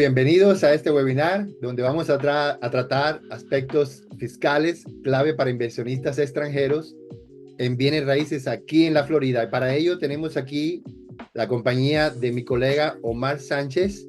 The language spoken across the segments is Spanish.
bienvenidos a este webinar donde vamos a tratar aspectos fiscales clave para inversionistas extranjeros en bienes raíces aquí en la Florida. Y para ello tenemos aquí la compañía de mi colega Omar Sánchez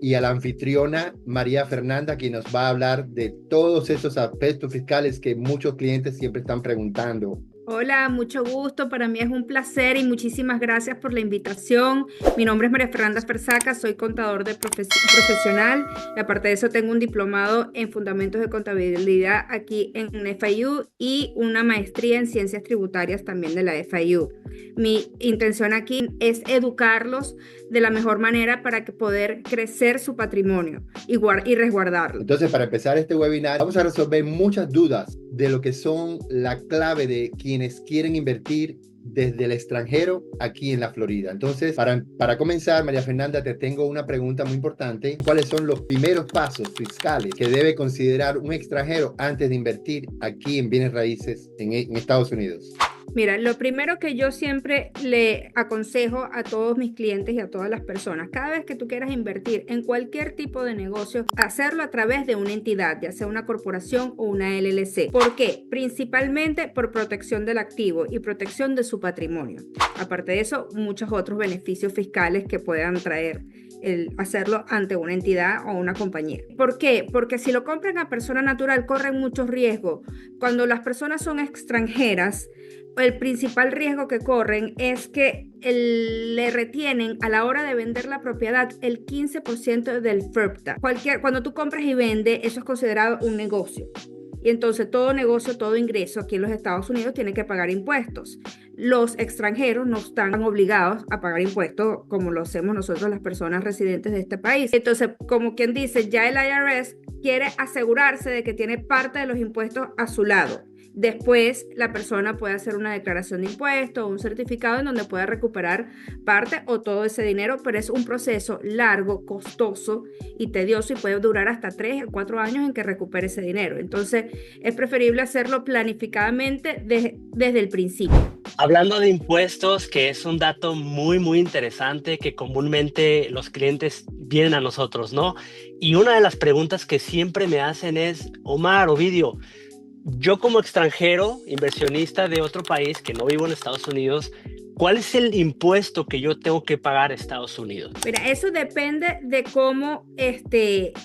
y a la anfitriona María Fernanda, quien nos va a hablar de todos esos aspectos fiscales que muchos clientes siempre están preguntando. Hola, mucho gusto. Para mí es un placer y muchísimas gracias por la invitación. Mi nombre es María Fernanda Ferzaca, soy contador de profesional y aparte de eso tengo un diplomado en Fundamentos de Contabilidad aquí en FIU y una maestría en Ciencias Tributarias también de la FIU. Mi intención aquí es educarlos de la mejor manera para que poder crecer su patrimonio y resguardarlo. Entonces, para empezar este webinar, vamos a resolver muchas dudas de lo que son la clave de quienes quieren invertir desde el extranjero aquí en la Florida. Entonces, para comenzar, María Fernanda, te tengo una pregunta muy importante. ¿Cuáles son los primeros pasos fiscales que debe considerar un extranjero antes de invertir aquí en bienes raíces en Estados Unidos? Mira, lo primero que yo siempre le aconsejo a todos mis clientes y a todas las personas, cada vez que tú quieras invertir en cualquier tipo de negocio, hacerlo a través de una entidad, ya sea una corporación o una LLC. ¿Por qué? Principalmente por protección del activo y protección de su patrimonio. Aparte de eso, muchos otros beneficios fiscales que puedan traer el hacerlo ante una entidad o una compañía. ¿Por qué? Porque si lo compran a persona natural, corren muchos riesgos. Cuando las personas son extranjeras, el principal riesgo que corren es que le retienen a la hora de vender la propiedad el 15% del FIRPTA. Cuando tú compras y vendes, eso es considerado un negocio. Y entonces todo negocio, todo ingreso aquí en los Estados Unidos tiene que pagar impuestos. Los extranjeros no están obligados a pagar impuestos como lo hacemos nosotros las personas residentes de este país. Entonces, como quien dice, ya el IRS quiere asegurarse de que tiene parte de los impuestos a su lado. Después, la persona puede hacer una declaración de impuestos o un certificado en donde pueda recuperar parte o todo ese dinero, pero es un proceso largo, costoso y tedioso y puede durar hasta 3 o 4 años en que recupere ese dinero. Entonces, es preferible hacerlo planificadamente desde el principio. Hablando de impuestos, que es un dato muy interesante que comúnmente los clientes vienen a nosotros, ¿no? Y una de las preguntas que siempre me hacen es, Omar, Ovidio, yo como extranjero, inversionista de otro país que no vivo en Estados Unidos, ¿cuál es el impuesto que yo tengo que pagar a Estados Unidos? Mira, eso depende de cómo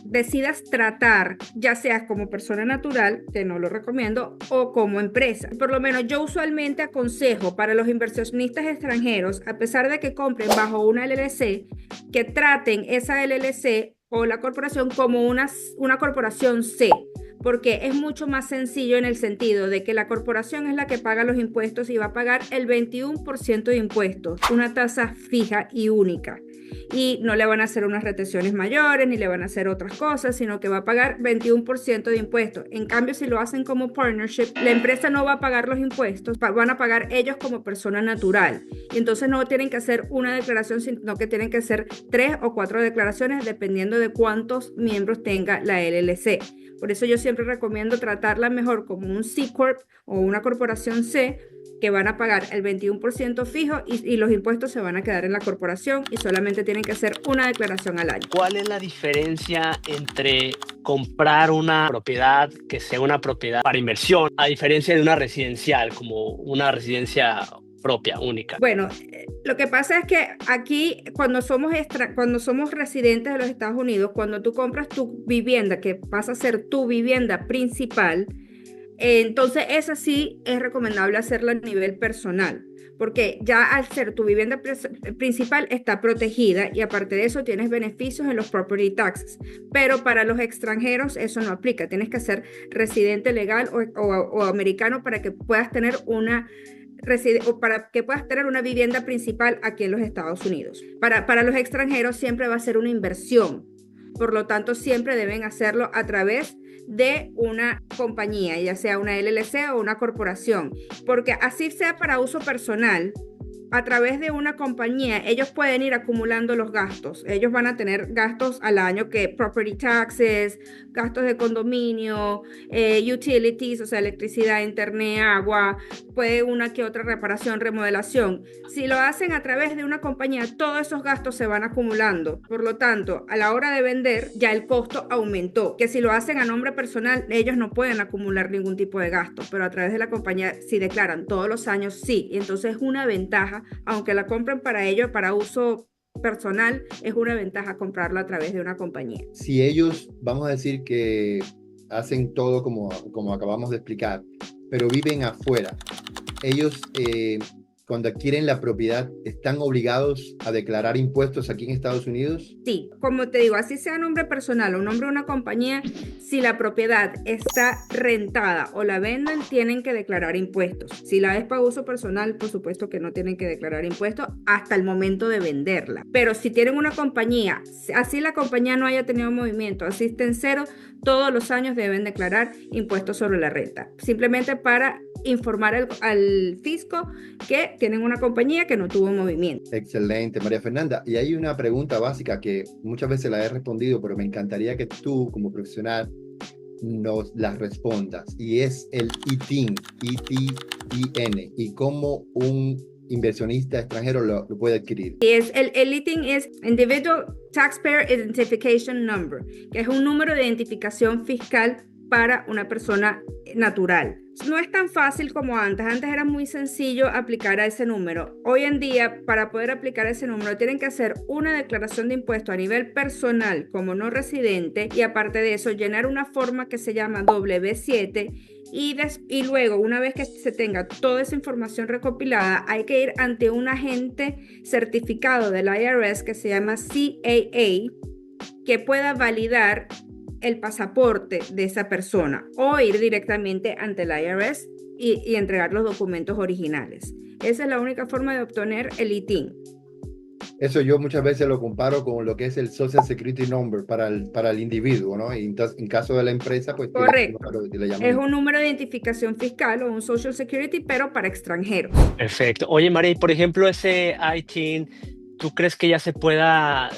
decidas tratar, ya seas como persona natural, que no lo recomiendo, o como empresa. Por lo menos yo usualmente aconsejo para los inversionistas extranjeros, a pesar de que compren bajo una LLC, que traten esa LLC o la corporación como una corporación C. Porque es mucho más sencillo en el sentido de que la corporación es la que paga los impuestos y va a pagar el 21% de impuestos, una tasa fija y única. Y no le van a hacer unas retenciones mayores ni le van a hacer otras cosas, sino que va a pagar 21% de impuestos. En cambio, si lo hacen como partnership, la empresa no va a pagar los impuestos, van a pagar ellos como persona natural. Y entonces no tienen que hacer una declaración, sino que tienen que hacer 3 o 4 declaraciones dependiendo de cuántos miembros tenga la LLC. Por eso yo siempre recomiendo tratarla mejor como un C Corp o una corporación C, que van a pagar el 21% fijo y los impuestos se van a quedar en la corporación y solamente tienen que hacer una declaración al año. ¿Cuál es la diferencia entre comprar una propiedad que sea una propiedad para inversión a diferencia de una residencial, como una residencia propia, única? Bueno, lo que pasa es que aquí cuando somos residentes de los Estados Unidos, cuando tú compras tu vivienda, que pasa a ser tu vivienda principal, entonces esa sí es recomendable hacerla a nivel personal, porque ya al ser tu vivienda principal está protegida y aparte de eso tienes beneficios en los property taxes, pero para los extranjeros eso no aplica, tienes que ser residente legal o americano para que puedas tener una vivienda principal aquí en los Estados Unidos. Para los extranjeros siempre va a ser una inversión, por lo tanto siempre deben hacerlo a través de una compañía, ya sea una LLC o una corporación, porque así sea para uso personal, a través de una compañía, ellos pueden ir acumulando los gastos. Ellos van a tener gastos al año que property taxes, gastos de condominio, utilities, o sea, electricidad, internet, agua, puede una que otra reparación, remodelación. Si lo hacen a través de una compañía, todos esos gastos se van acumulando. Por lo tanto, a la hora de vender, ya el costo aumentó. Que si lo hacen a nombre personal, ellos no pueden acumular ningún tipo de gasto, pero a través de la compañía, si declaran todos los años, sí. Y entonces es una ventaja, aunque la compren para ello, para uso personal, es una ventaja comprarlo a través de una compañía. Si ellos, vamos a decir que hacen todo como acabamos de explicar, pero viven afuera, ellos cuando adquieren la propiedad, ¿están obligados a declarar impuestos aquí en Estados Unidos? Sí, como te digo, así sea nombre personal o nombre de una compañía, si la propiedad está rentada o la venden, tienen que declarar impuestos. Si la es para uso personal, por supuesto que no tienen que declarar impuestos hasta el momento de venderla. Pero si tienen una compañía, así la compañía no haya tenido movimiento, así está en cero, todos los años deben declarar impuestos sobre la renta. Simplemente para informar al fisco que tienen una compañía que no tuvo movimiento. Excelente, María Fernanda. Y hay una pregunta básica que muchas veces la he respondido, pero me encantaría que tú, como profesional, nos la respondas. Y es el ITIN, ITIN, y cómo un inversionista extranjero lo puede adquirir. Y el ITIN es Individual Taxpayer Identification Number, que es un número de identificación fiscal para una persona natural. No es tan fácil como antes. Antes era muy sencillo aplicar a ese número. Hoy en día, para poder aplicar ese número, tienen que hacer una declaración de impuesto a nivel personal como no residente y aparte de eso, llenar una forma que se llama W7 y luego, una vez que se tenga toda esa información recopilada, hay que ir ante un agente certificado del IRS que se llama CAA, que pueda validar el pasaporte de esa persona o ir directamente ante el IRS y entregar los documentos originales. Esa es la única forma de obtener el ITIN. Eso yo muchas veces lo comparo con lo que es el Social Security Number para el individuo, ¿no? Y entonces, en caso de la empresa, pues... Correcto. Es un número de identificación fiscal o un Social Security, pero para extranjeros. Perfecto. Oye, María, y por ejemplo, ese ITIN, ¿tú crees que ya se pueda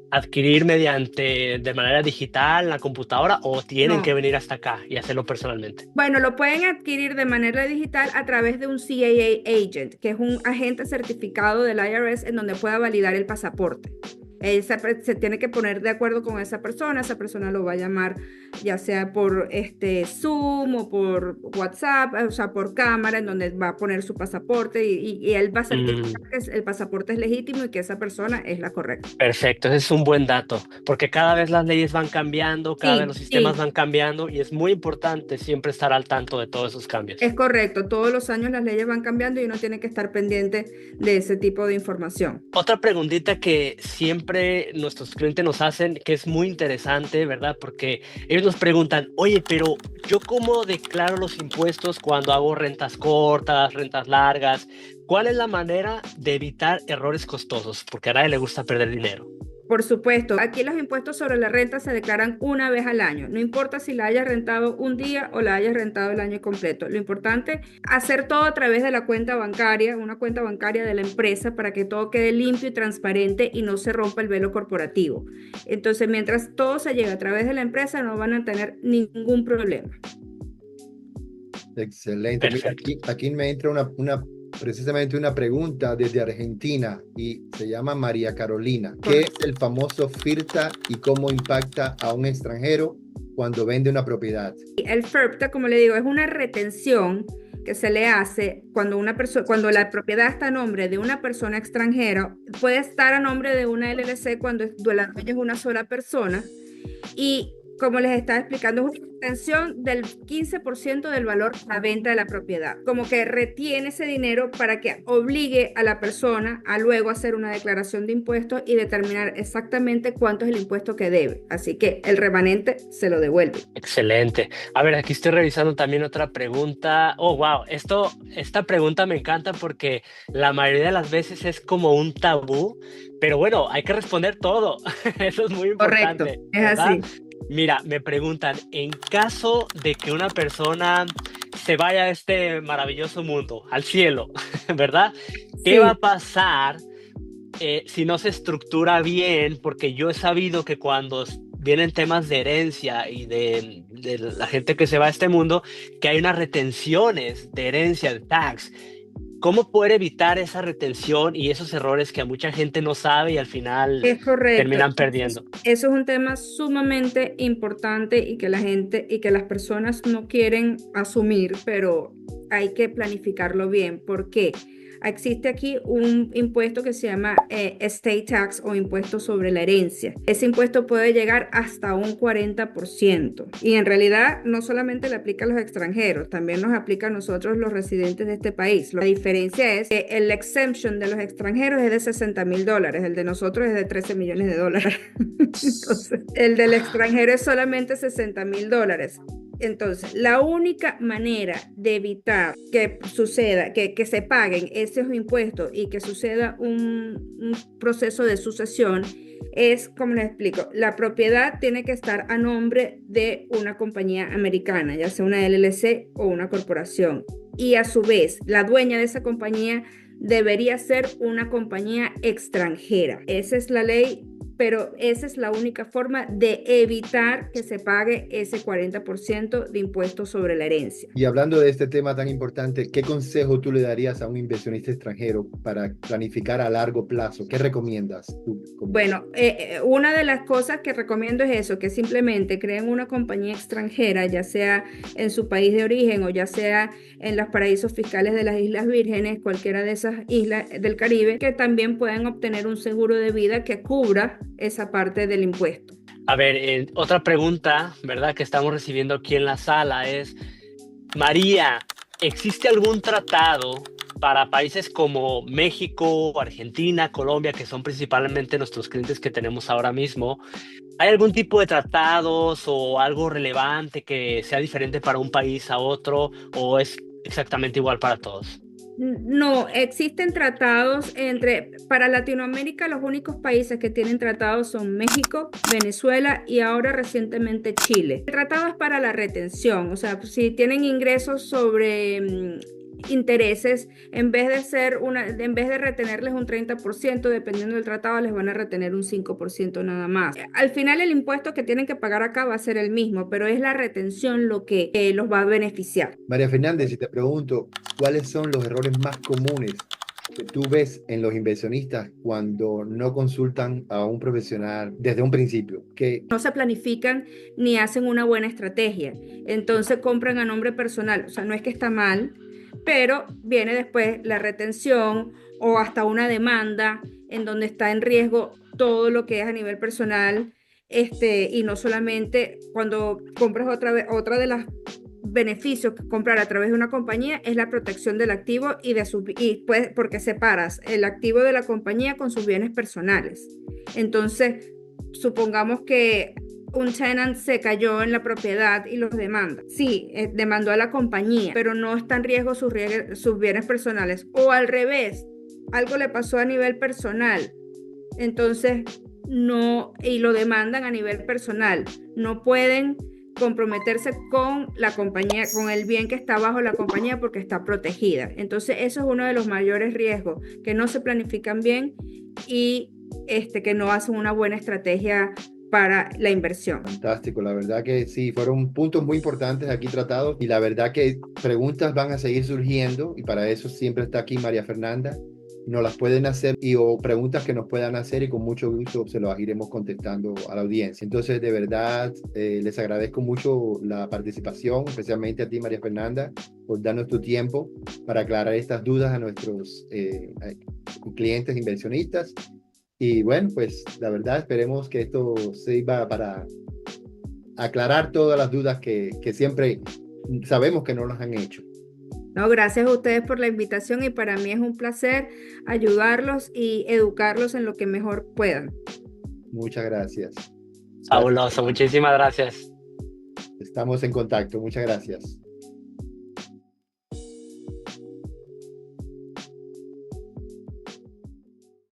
adquirir de manera digital en la computadora o tienen que venir hasta acá y hacerlo personalmente? Bueno, lo pueden adquirir de manera digital a través de un CAA agent, que es un agente certificado del IRS en donde pueda validar el pasaporte. Se tiene que poner de acuerdo con esa persona lo va a llamar ya sea por Zoom o por WhatsApp, o sea, por cámara, en donde va a poner su pasaporte y él va a certificar que el pasaporte es legítimo y que esa persona es la correcta. Perfecto, ese es un buen dato, porque cada vez las leyes van cambiando, cada vez los sistemas van cambiando y es muy importante siempre estar al tanto de todos esos cambios. Es correcto, todos los años las leyes van cambiando y uno tiene que estar pendiente de ese tipo de información. Otra preguntita que siempre nuestros clientes nos hacen, que es muy interesante, ¿verdad? Porque ellos nos preguntan, oye, pero ¿yo cómo declaro los impuestos cuando hago rentas cortas, rentas largas? ¿Cuál es la manera de evitar errores costosos? Porque a nadie le gusta perder dinero. Por supuesto, aquí los impuestos sobre la renta se declaran una vez al año. No importa si la hayas rentado un día o la hayas rentado el año completo. Lo importante es hacer todo a través de la cuenta bancaria, una cuenta bancaria de la empresa para que todo quede limpio y transparente y no se rompa el velo corporativo. Entonces, mientras todo se llegue a través de la empresa, no van a tener ningún problema. Excelente. Mira, aquí me entra precisamente una pregunta desde Argentina y se llama María Carolina. ¿Qué es el famoso FIRPTA y cómo impacta a un extranjero cuando vende una propiedad? El FIRPTA, como le digo, es una retención que se le hace cuando la propiedad está a nombre de una persona extranjera. Puede estar a nombre de una LLC cuando la dueña es una sola persona y como les estaba explicando, es una retención del 15% del valor a la venta de la propiedad. Como que retiene ese dinero para que obligue a la persona a luego hacer una declaración de impuestos y determinar exactamente cuánto es el impuesto que debe. Así que el remanente se lo devuelve. Excelente. A ver, aquí estoy revisando también otra pregunta. Oh, wow. Esta pregunta me encanta porque la mayoría de las veces es como un tabú, pero bueno, hay que responder todo. Eso es muy importante. Correcto, es ¿verdad? así. Mira, me preguntan, en caso de que una persona se vaya a este maravilloso mundo, al cielo, ¿verdad? ¿Qué Sí. va a pasar si no se estructura bien? Porque yo he sabido que cuando vienen temas de herencia y de la gente que se va a este mundo, que hay unas retenciones de herencia, de tax. ¿Cómo poder evitar esa retención y esos errores que a mucha gente no sabe y al final Es correcto. terminan perdiendo? Eso es un tema sumamente importante y que la gente y que las personas no quieren asumir, pero hay que planificarlo bien. ¿Por qué? Existe aquí un impuesto que se llama estate tax o impuesto sobre la herencia. Ese impuesto puede llegar hasta un 40%. Y en realidad no solamente le aplica a los extranjeros, también nos aplica a nosotros los residentes de este país. La diferencia es que el exemption de los extranjeros es de $60,000, el de nosotros es de $13 millones. Entonces, el del extranjero es solamente $60,000. Entonces, la única manera de evitar que suceda, que se paguen esos impuestos y que suceda un proceso de sucesión es, como les explico, la propiedad tiene que estar a nombre de una compañía americana, ya sea una LLC o una corporación. Y a su vez, la dueña de esa compañía debería ser una compañía extranjera. Esa es la ley, pero esa es la única forma de evitar que se pague ese 40% de impuestos sobre la herencia. Y hablando de este tema tan importante, ¿qué consejo tú le darías a un inversionista extranjero para planificar a largo plazo? ¿Qué recomiendas tú? Bueno, una de las cosas que recomiendo es eso, que simplemente creen una compañía extranjera, ya sea en su país de origen o ya sea en los paraísos fiscales de las Islas Vírgenes, cualquiera de esas islas del Caribe, que también pueden obtener un seguro de vida que cubra esa parte del impuesto. A ver, otra pregunta, ¿verdad? Que estamos recibiendo aquí en la sala es, María, ¿existe algún tratado para países como México, Argentina, Colombia, que son principalmente nuestros clientes que tenemos ahora mismo? ¿Hay algún tipo de tratados o algo relevante que sea diferente para un país a otro o es exactamente igual para todos? No, existen tratados para Latinoamérica los únicos países que tienen tratados son México, Venezuela y ahora recientemente Chile. El tratado es para la retención, o sea, si tienen ingresos sobre intereses, en vez de retenerles un 30%, dependiendo del tratado, les van a retener un 5% nada más. Al final el impuesto que tienen que pagar acá va a ser el mismo, pero es la retención lo que los va a beneficiar. María Fernández, si te pregunto, ¿cuáles son los errores más comunes que tú ves en los inversionistas cuando no consultan a un profesional desde un principio? No se planifican ni hacen una buena estrategia. Entonces compran a nombre personal. O sea, no es que está mal, pero viene después la retención o hasta una demanda en donde está en riesgo todo lo que es a nivel personal. Y no solamente cuando compras otra de las beneficios que comprar a través de una compañía es la protección del activo porque separas el activo de la compañía con sus bienes personales. Entonces, supongamos que un tenant se cayó en la propiedad y los demanda. Sí, demandó a la compañía, pero no está en riesgo sus bienes personales. O al revés, algo le pasó a nivel personal. Entonces, no, y lo demandan a nivel personal. No pueden comprometerse con la compañía, con el bien que está bajo la compañía porque está protegida. Entonces, eso es uno de los mayores riesgos, que no se planifican bien y que no hacen una buena estrategia para la inversión. Fantástico, la verdad que sí, fueron puntos muy importantes aquí tratados y la verdad que preguntas van a seguir surgiendo y para eso siempre está aquí María Fernanda. Nos las pueden hacer o preguntas que nos puedan hacer y con mucho gusto se las iremos contestando a la audiencia. Entonces, de verdad, les agradezco mucho la participación, especialmente a ti, María Fernanda, por darnos tu tiempo para aclarar estas dudas a nuestros clientes inversionistas. Y bueno, pues la verdad esperemos que esto sirva para aclarar todas las dudas que siempre sabemos que no nos han hecho. No, gracias a ustedes por la invitación y para mí es un placer ayudarlos y educarlos en lo que mejor puedan. Muchas gracias. Fabuloso, muchísimas gracias. Estamos en contacto. Muchas gracias.